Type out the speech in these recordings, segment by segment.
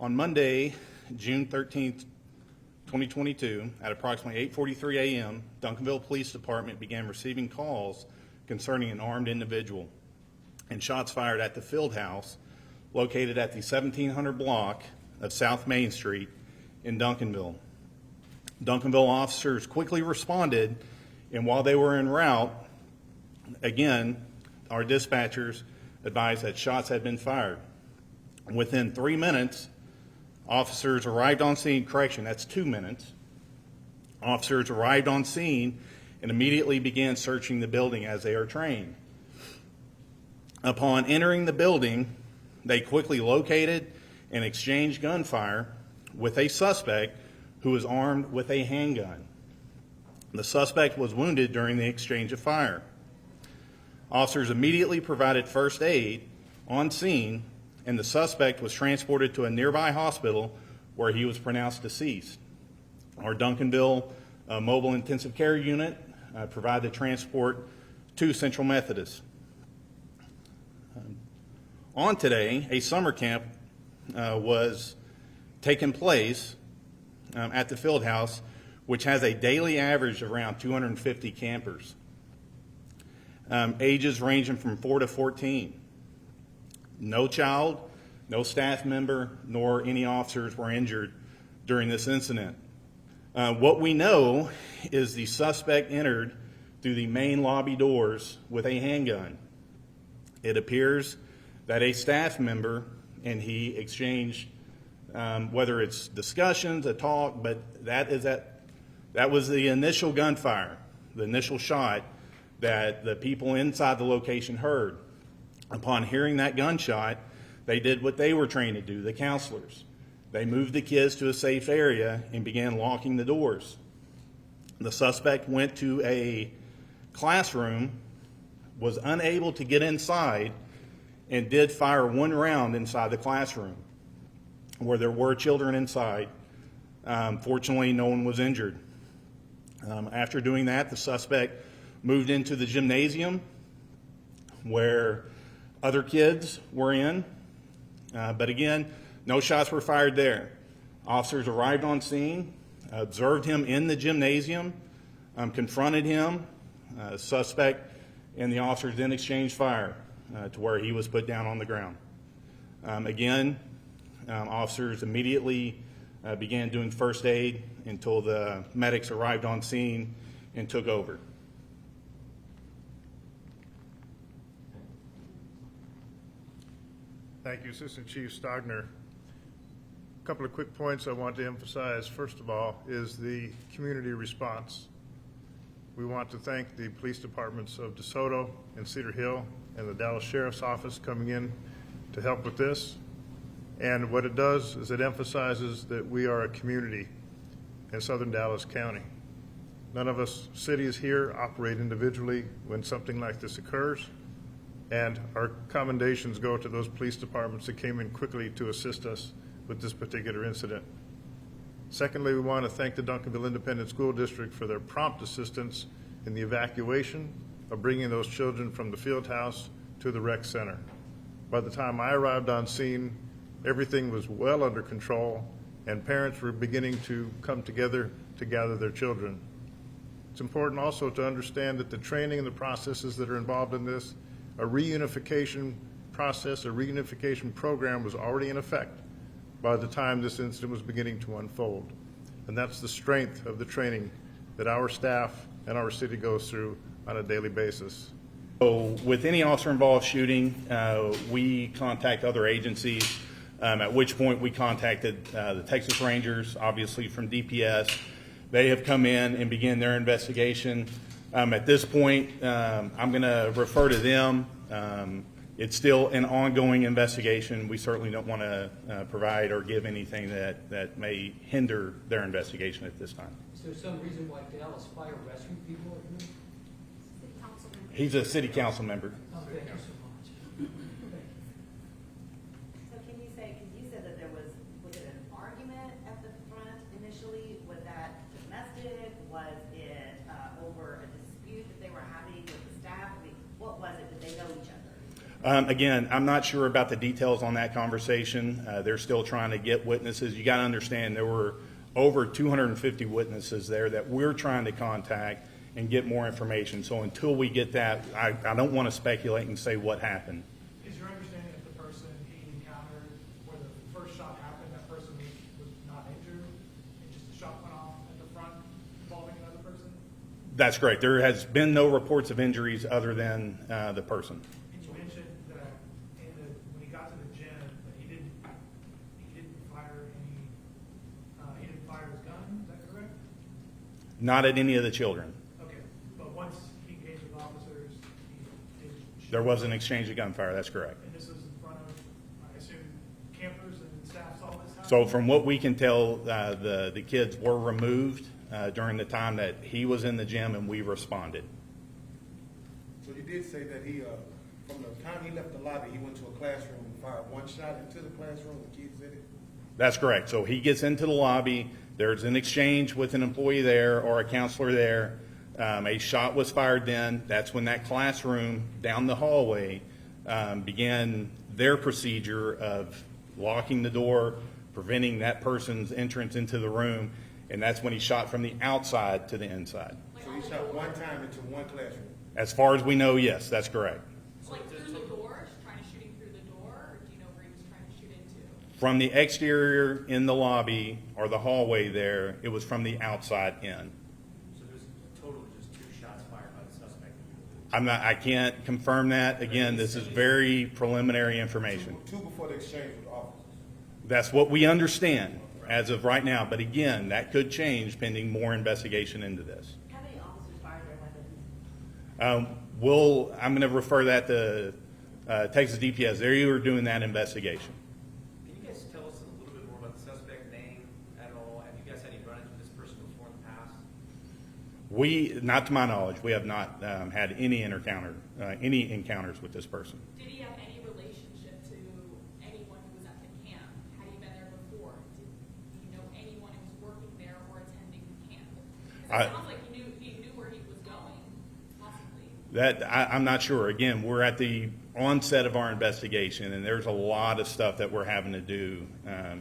On Monday, June 13th, 2022, at approximately 8:43 a.m., Duncanville Police Department began receiving calls concerning an armed individual and shots fired at the Fieldhouse located at the 1700 block of South Main Street in Duncanville. Duncanville officers quickly responded, and while they were en route, again, our dispatchers advised that shots had been fired. Within 3 minutes, officers arrived on scene. Correction, that's 2 minutes. Officers arrived on scene and immediately began searching the building as they are trained. Upon entering the building, they quickly located and exchanged gunfire with a suspect who was armed with a handgun. The suspect was wounded during the exchange of fire. Officers immediately provided first aid on scene, and the suspect was transported to a nearby hospital where he was pronounced deceased. Our Duncanville Mobile Intensive Care Unit provided transport to Central Methodist. On today, a summer camp was taking place at the Fieldhouse, which has a daily average of around 250 campers, ages ranging from 4 to 14. No child, no staff member, nor any officers were injured during this incident. What we know is the suspect entered through the main lobby doors with a handgun. It appears that a staff member and he exchanged, whether it's discussions, a talk, but that was the initial gunfire, the initial shot that the people inside the location heard. Upon hearing that gunshot, they did what they were trained to do, the counselors. They moved the kids to a safe area and began locking the doors. The suspect went to a classroom, was unable to get inside, and did fire one round inside the classroom where there were children inside. Fortunately, no one was injured. After doing that, the suspect moved into the gymnasium where other kids were in, but again, no shots were fired there. Officers arrived on scene, observed him in the gymnasium, confronted him. Suspect and the officers then exchanged fire to where he was put down on the ground. Officers immediately began doing first aid until the medics arrived on scene and took over. Thank you, Assistant Chief Stogner. A couple of quick points I want to emphasize. First of all is the community response. We want to thank the police departments of DeSoto and Cedar Hill and the Dallas Sheriff's Office coming in to help with this. And what it does is it emphasizes that we are a community in Southern Dallas County. None of us cities here operate individually when something like this occurs, and our commendations go to those police departments that came in quickly to assist us with this particular incident. Secondly, we want to thank the Duncanville Independent School District for their prompt assistance in the evacuation of bringing those children from the Fieldhouse to the rec center. By the time I arrived on scene, everything was well under control, and parents were beginning to come together to gather their children. It's important also to understand that the training and the processes that are involved in this, a reunification process, a reunification program was already in effect by the time this incident was beginning to unfold. And that's the strength of the training that our staff and our city goes through on a daily basis. So with any officer-involved shooting, we contact other agencies, at which point we contacted the Texas Rangers, obviously from DPS. They have come in and began their investigation. At this point, I'm going to refer to them. It's still an ongoing investigation. We certainly don't want to provide or give anything that may hinder their investigation at this time. Is there some reason why Dallas Fire rescued people? He's a city council member. Oh, thank you so much. So can you say that there was it an argument at the front initially? Was that domestic? Was it over a dispute that they were having with the staff? I mean, what was it? Did they know each other? Again, I'm not sure about the details on that conversation. They're still trying to get witnesses. You got to understand there were over 250 witnesses there that we're trying to contact and get more information. So until we get that, I don't want to speculate and say what happened. Is your understanding that the person he encountered where the first shot happened, that person was not injured, and just the shot went off at the front involving another person? That's correct. There has been no reports of injuries other than the person. And you mentioned that when he got to the gym, that he didn't fire he didn't fire his gun. Is that correct? Not at any of the children. Okay, but once he engaged with officers, he did shoot. There was an exchange of gunfire. That's correct. And this was in front of, I assume, campers and staff saw this happen? So from what we can tell, the kids were removed during the time that he was in the gym and we responded. So you did say that he, from the time he left the lobby, he went to a classroom and fired one shot into the classroom with kids in it? That's correct. So he gets into the lobby, there's an exchange with an employee there or a counselor there. A shot was fired then. That's when that classroom down the hallway began their procedure of locking the door, preventing that person's entrance into the room, and that's when he shot from the outside to the inside. So he shot one time into one classroom? As far as we know, yes, that's correct. Like through the door, trying to shoot him through the door, or do you know where he was trying to shoot into? From the exterior in the lobby or the hallway there, it was from the outside in. So there's a total of just 2 shots fired by the suspect. I can't confirm that. Again, this is very preliminary information. Two before the exchange with officers? That's what we understand as of right now. But again, that could change pending more investigation into this. How many officers fired their weapons? I'm going to refer that to Texas DPS. They are doing that investigation. Can you guys tell us a little bit more about the suspect name at all? Have you guys had any run-ins with this person before in the past? Not to my knowledge, we have not had any encounters with this person. Did he have any relationship to anyone who was at the camp? Had he been there before? Did you know anyone who was working there or attending the camp? 'Cause it sounds like he knew where he was going, possibly. I'm not sure. Again, we're at the onset of our investigation, and there's a lot of stuff that we're having to do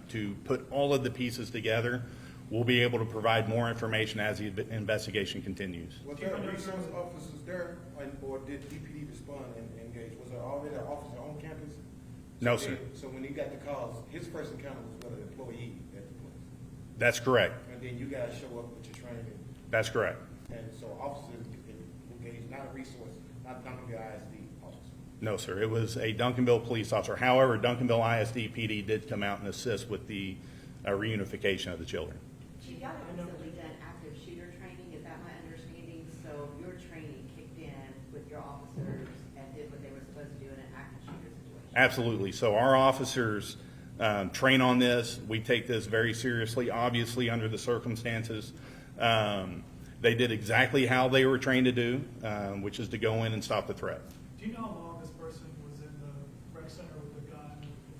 to put all of the pieces together. We'll be able to provide more information as the investigation continues. Was there resource officers there, or did DPD respond and engage? Was there already an officer on campus? No, sir. So when he got the calls, his first encounter was with an employee at the place? That's correct. And then you guys show up with your training, That's correct. and so officers engaged, not a resource, not Duncanville ISD officer? No, sir. It was a Duncanville police officer. However, Duncanville ISD PD did come out and assist with the reunification of the children. Chief, y'all have recently done active shooter training, is that my understanding? So your training kicked in with your officers and did what they were supposed to do in an active shooter situation? Absolutely. So our officers train on this. We take this very seriously, obviously, under the circumstances. They did exactly how they were trained to do, which is to go in and stop the threat. Do you know how long this person was in the rec center with a gun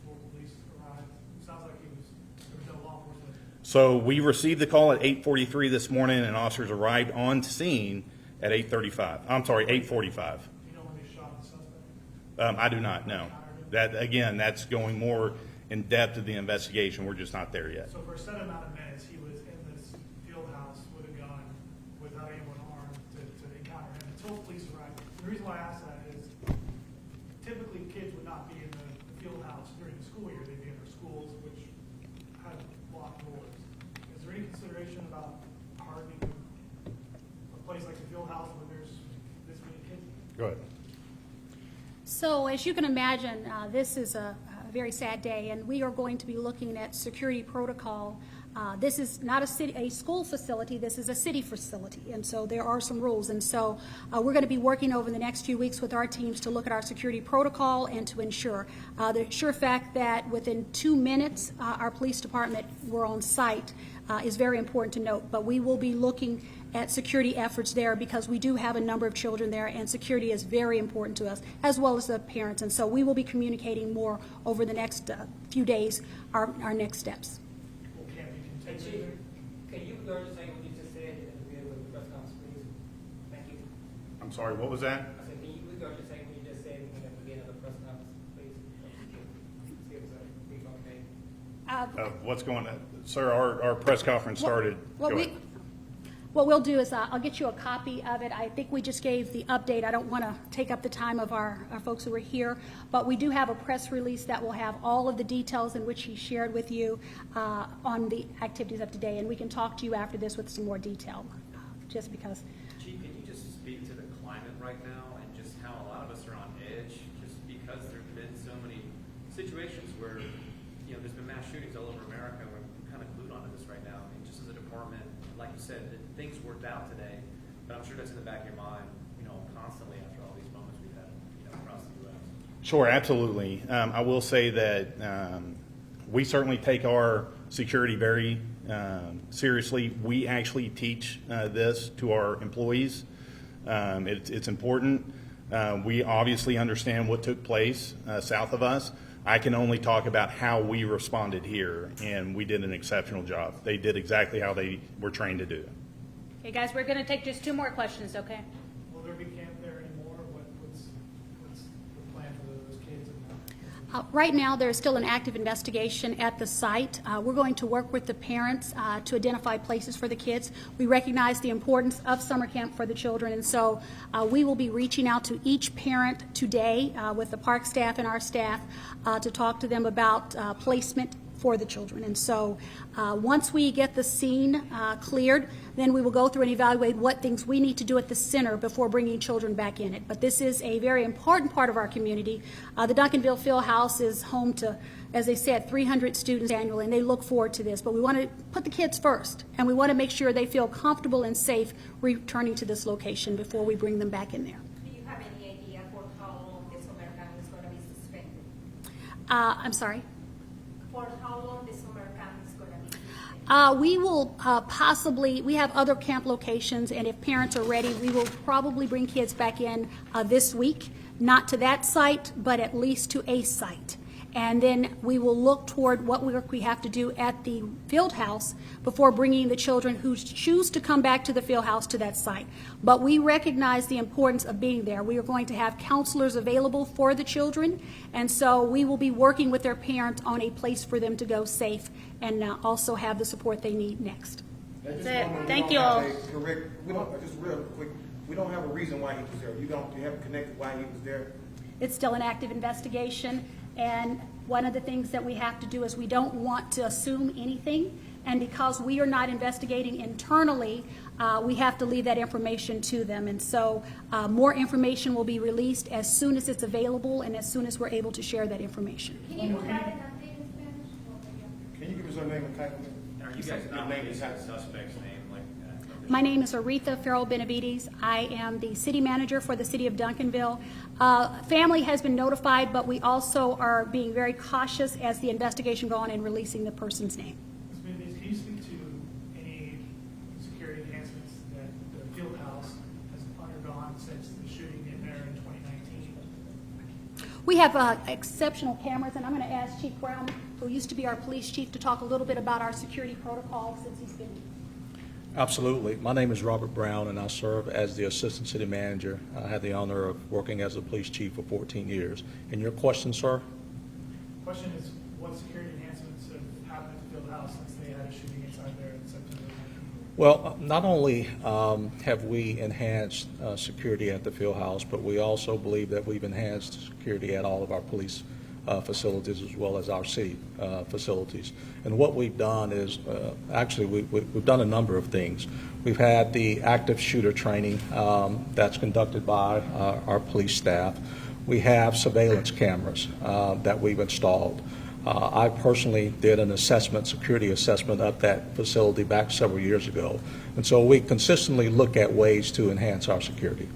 before police arrived? It sounds like there was no law enforcement. So we received the call at 8:43 this morning, and officers arrived on scene at 8:35. I'm sorry, 8:45. Do you know when they shot the suspect? I do not know. That again, that's going more in depth of the investigation. We're just not there yet. So for a set amount of minutes, he was in this field house with a gun, without anyone armed to encounter him until police arrived. The reason why I ask that is typically kids would not be in the field house during the school year. They'd be in their schools, which have locked doors. Is there any consideration about hardening a place like the field house where there's this many kids? Go ahead. So as you can imagine, this is a very sad day, and we are going to be looking at security protocol. This is not a school facility, this is a city facility, and so there are some rules. And so we're going to be working over the next few weeks with our teams to look at our security protocol and to ensure. The sure fact that within 2 minutes our police department were on site is very important to note, but we will be looking at security efforts there because we do have a number of children there, and security is very important to us, as well as the parents. And so we will be communicating more over the next few days, our next steps. Or can't be Hey, Chief, continued? can you regurgitate what you just said at the beginning of the press conference, please? Thank you. I'm sorry, what was that? I said, can you regurgitate what you just said at the beginning of the press conference? What's going on? Sir, our press conference started. What Go we- ahead. What we'll do is I'll get you a copy of it. I think we just gave the update. I don't want to take up the time of our folks who were here, but we do have a press release that will have all of the details in which he shared with you on the activities of today, and we can talk to you after this with some more detail, just because. Chief, can you just speak to the climate right now and just how a lot of us are on edge, just because there's been so many situations where, you know, there's been mass shootings all over America. We're kind of glued onto this right now. I mean, just as a department, like you said, things worked out today, but I'm sure that's in the back of your mind, you know, constantly after all these moments we've had, you know, across the U.S. Sure, absolutely. I will say that we certainly take our security very seriously. We actually teach this to our employees. It's important. We obviously understand what took place south of us. I can only talk about how we responded here, and we did an exceptional job. They did exactly how they were trained to do. Okay, guys, we're going to take just 2 more questions, okay? Will there be camp there anymore? What's the plan for those kids? Right now, there's still an active investigation at the site. We're going to work with the parents to identify places for the kids. We recognize the importance of summer camp for the children, and so we will be reaching out to each parent today with the park staff and our staff to talk to them about placement for the children. And so once we get the scene cleared, then we will go through and evaluate what things we need to do at the center before bringing children back in it. But this is a very important part of our community. The Duncanville Fieldhouse is home to, as they said, 300 students annually, and they look forward to this. But we want to put the kids first, and we want to make sure they feel comfortable and safe returning to this location before we bring them back in there. Do you have any idea for how long the summer camp is going to be suspended? I'm sorry? For how long the summer camp is going to be suspended? We will possibly, we have other camp locations, and if parents are ready, we will probably bring kids back in this week, not to that site, but at least to a site. And then we will look toward what work we have to do at the field house before bringing the children who choose to come back to the field house to that site. But we recognize the importance of being there. We are going to have counselors available for the children, and so we will be working with their parents on a place for them to go safe and also have the support they need next. That's it. Thank you all. Just real quick, we don't have a reason why he was there. You haven't connected why he was there? It's still an active investigation, and one of the things that we have to do is we don't want to assume anything, and because we are not investigating internally, we have to leave that information to them. And so more information will be released as soon as it's available and as soon as we're able to share that information. Can you provide an update in Spanish? Can you give us her name and title? And are you guys not naming the suspect's name like that? My name is Aretha Farrell Benavides. I am the city manager for the city of Duncanville. Family has been notified, but we also are being very cautious as the investigation goes on and releasing the person's name. Ms. Benavides, can you speak to any security enhancements that the field house has undergone since the shooting in there in 2019? We have exceptional cameras, and I'm going to ask Chief Brown, who used to be our police chief, to talk a little bit about our security protocol since he's been. Absolutely. My name is Robert Brown, and I serve as the Assistant City Manager. I had the honor of working as a police chief for 14 years. And your question, sir? The question is, what security enhancements have happened at the field house since they had a shooting inside there in September? Well, not only have we enhanced security at the field house, but we also believe that we've enhanced security at all of our police facilities as well as our city facilities. And what we've done is, actually, we've done a number of things. We've had the active shooter training that's conducted by our police staff. We have surveillance cameras that we've installed. I personally did an assessment, security assessment of that facility back several years ago. And so we consistently look at ways to enhance our security.